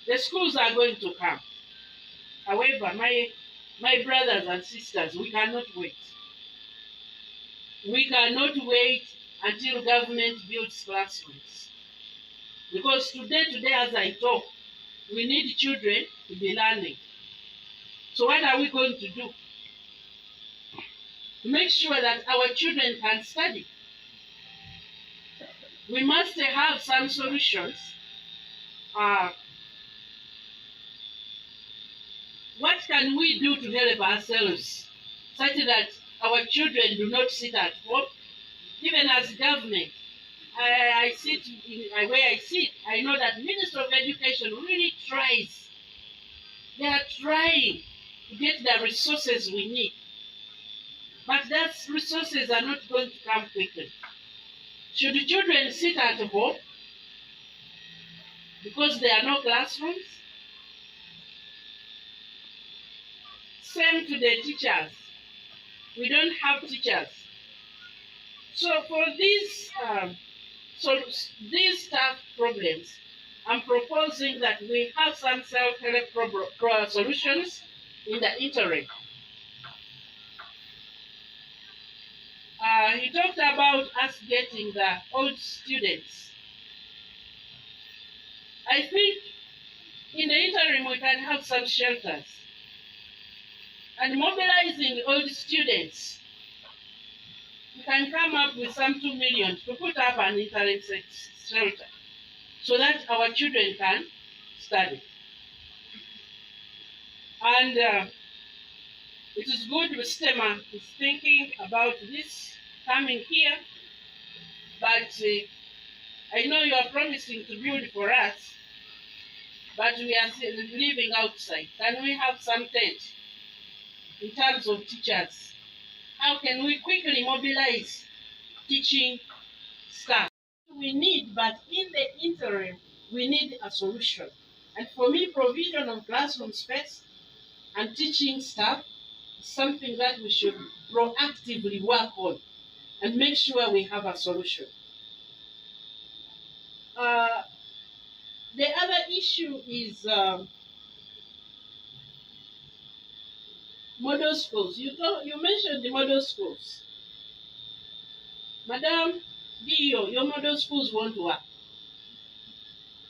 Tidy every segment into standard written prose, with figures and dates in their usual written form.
The schools are going to come. However, my brothers and sisters, we cannot wait. We cannot wait until government builds classrooms. Because today as I talk, we need children to be learning. So what are we going to do? To make sure that our children can study. We must have some solutions. What can we do to help ourselves such that our children do not sit at home? Even as government, I sit where I sit, I know that Minister of Education really tries. They are trying to get the resources we need. But those resources are not going to come quickly. Should the children sit at home because there are no classrooms? Same to the teachers. We don't have teachers. So for these tough problems, I'm proposing that we have some self-help solutions in the interim. He talked about us getting the old students. I think in the interim we can have some shelters and mobilizing old students. We can come up with some 2 million to put up an interim shelter so that our children can study. And it is good STEMA is thinking about this coming here, but I know you are promising to build for us, but we are living outside. Can we have some tent in terms of teachers? How can we quickly mobilize teaching staff? We need, but in the interim, we need a solution. And for me, provision of classroom space and teaching staff is something that we should proactively work on and make sure we have a solution. The other issue is model schools. You mentioned the model schools. Madam Dio, your model schools won't work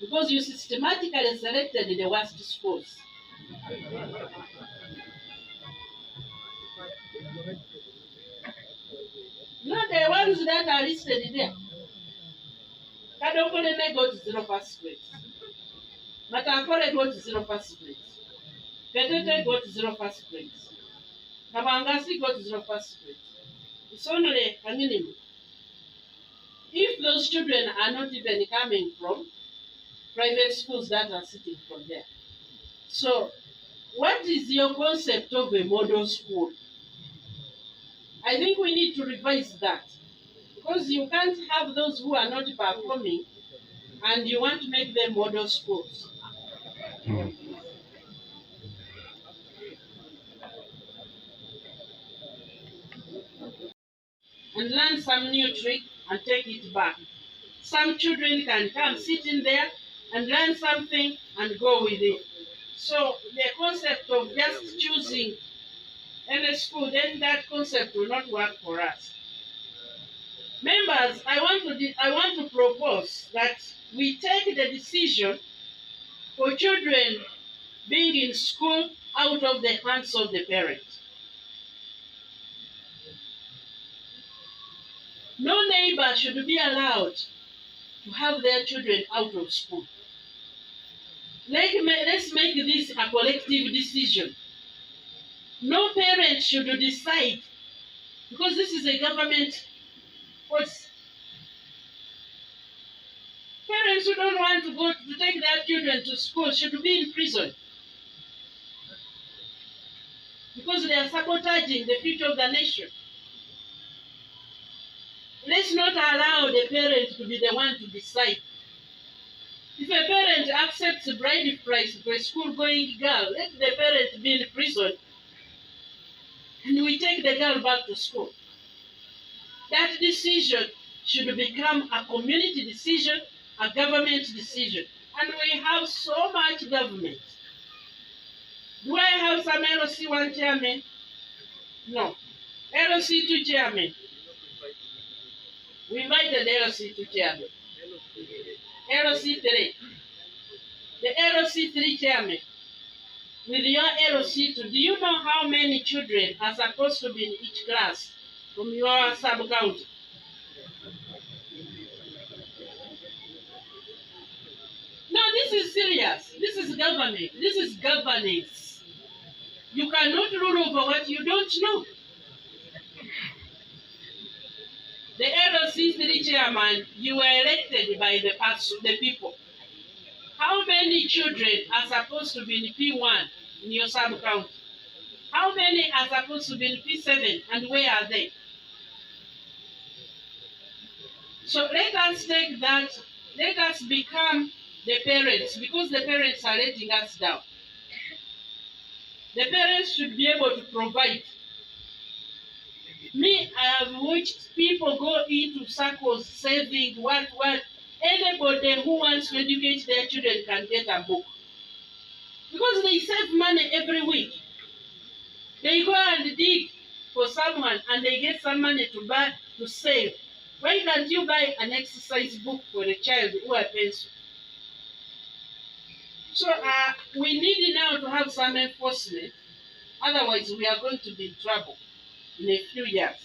because you systematically selected the worst schools. No, the ones that are listed there. Kadokole got 0 first grade. Matankole got 0 first grade. Petete got 0 first grade. Kabangasi got 0 first grade. It's only a minimum. If those children are not even coming from private schools that are sitting from there. So, what is your concept of a model school? I think we need to revise that. Because you can't have those who are not performing and you want to make them model schools. And learn some new trick and take it back. Some children can come sit in there and learn something and go with it. So the concept of just choosing any school, then that concept will not work for us. Members, I want to propose that we take the decision for children being in school out of the hands of the parent. No neighbor should be allowed to have their children out of school. Let's make this a collective decision. No parent should decide, because this is a government policy. Parents who don't want to take their children to school should be in prison, because they are sabotaging the future of the nation. Let's not allow the parent to be the one to decide. If a parent accepts a bride price for a school-going girl, let the parent be in prison and we take the girl back to school. That decision should become a community decision, a government decision. And we have so much government. Do I have some LC1 chairman? No. LC2 chairman. We invited LC2 chairman. LC3. The LC3 chairman. With your LC2, do you know how many children are supposed to be in each class from your sub-county? No, this is serious. This is government. This is governance. You cannot rule over what you don't know. The LC3 chairman, you were elected by the people. How many children are supposed to be in P1 in your sub-county? How many are supposed to be in P7 and where are they? So let us take that, let us become the parents, because the parents are letting us down. The parents should be able to provide. Me, I have watched people go into circles saving what. Anybody who wants to educate their children can get a book. Because they save money every week. They go and dig for someone and they get some money to buy, to save. Why can't you buy an exercise book for a child or a pencil? So we need now to have some enforcement. Otherwise, we are going to be in trouble in a few years.